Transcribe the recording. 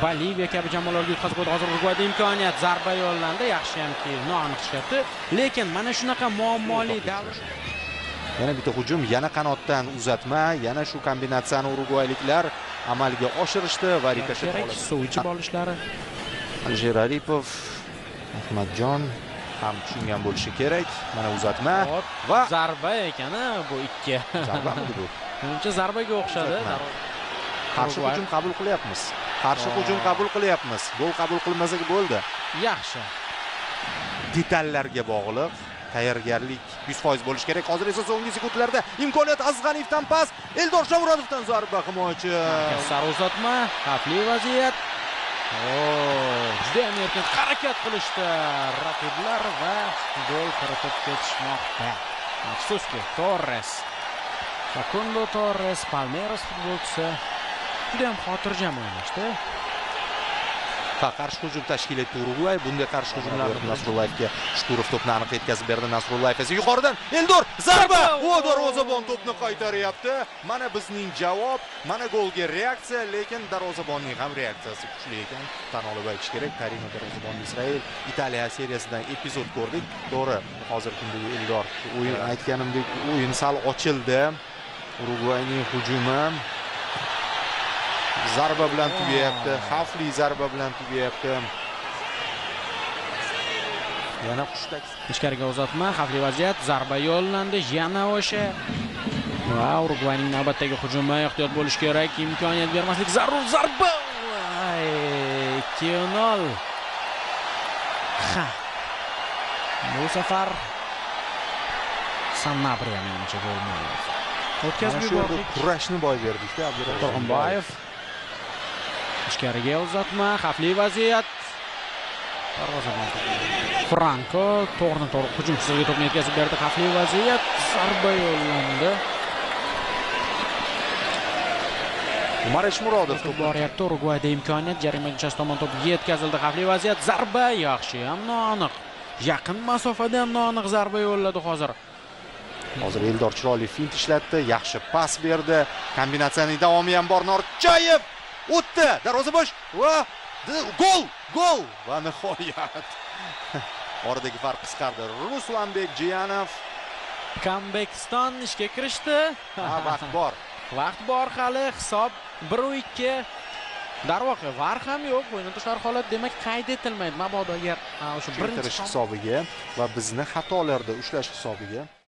Boliviya kabi jamoalarga yutqazib qo'ydi. Hozir Urugvayda imkoniyat, zarba yo'llandi. Yaxshiyamki noaniq chiqyapti. Lekin mana shunaqa muammoli davr. Yana bitta hujum, yana qanotdan uzatma, yana shu kombinatsiyani urugvayliklar amalga oshirishdi va rikoshet oldi. Suv ichib olishlari. Alisher Aripov, Ahmadjon ham tushungan bo'lishi kerak. Mana uzatma va zarba ekani bu ikki. Zarbami bu? Menimcha zarbaga o'xshadi. Qarshi hujum qabul qilyapmiz. Qarshi hujum qabul qilyapmiz. Gol qabul qilmasak bo'ldi. Yaxshi. Detallarga bog'liq. Tayyorgarlik 100% bo'lish kerak. Hozir esa so'nggi sekundlarda imkoniyat Azg'aniyevdan pas, Eldor Shomurodovdan zarba himoyachi. Sari uzatma, xavfli vaziyat. Juda ham erkin harakat qilishdi raqiblar va gol kiritib ketishmoqda. Afsuski, Torres. Facundo Torres, Palmeiras futbolchisi juda ham xotirjam o'ynashdi. Qarshi hujum tashkil etdi Urugvay. Bunday qarshi hujumlarni Nasrullayevga Shukurov to'pni aniq yetkazib berdi. Nasrullayev esa yuqoridan Eldor zarba! Darvozabon to'pni qaytaryapti. Mana bizning javob, mana golga reaksiya, lekin darvozabonning ham reaksiyasi kuchli ekan. Tan olib aytish kerak, Karino darvozabon Israel Italiya seriyasidan epizod ko'rdik. To'g'ri, hozir kundagi Eldor o'yin aytganimdek o'yin sal ochildi. Urugvayning hujumi zarba bilan tugayapti, xavfli zarba bilan tugayapti. Yana qushdak. Ichkariga uzatma, xavfli vaziyat, zarba yo'llandi, yana o'sha. Va Urugvayning navbatdagi hujumi ehtiyot bo'lish kerak, imkoniyat bermaslik zarur, zarba. 2-0. Bu safar Sanabria menimcha bo'lmaydi. O'tkazib yubordik. Kurashni boy berdik-da Abdurahmonboyev. Ichkariga uzatma, xavfli vaziyat. Darvozabon Franco to'g'ri-to'g'ri hujumchisiga to'pni yetkazib berdi. Xavfli vaziyat, zarba yo'llandi. Umar Eshmurodov to'p boryapti. Urugvayda imkoniyat, jarima chast tomon to'p yetkazildi. Xavfli vaziyat, zarba yaxshi ham noaniq. Yaqin masofada ham noaniq zarba yo'lladi hozir. Hozir Eldor chiroyli fint ishlatdi, yaxshi pas berdi. Kombinatsiyaning davomi ham bor. Norchayev o'tdi, darvoza bo'sh va gol va nihoyat oradagi farq qisqardi. Ruslanbek Jiyanov Kambekiston ishga kirishdi. Vaqt bor. Vaqt bor hali, hisob 1-2. Darvoqe, var ham yo'q, o'yin tashqari holat demak qayd etilmaydi. Mabodo agar o'sha birinchi hisobiga va bizni xatolarda ushlash hisobiga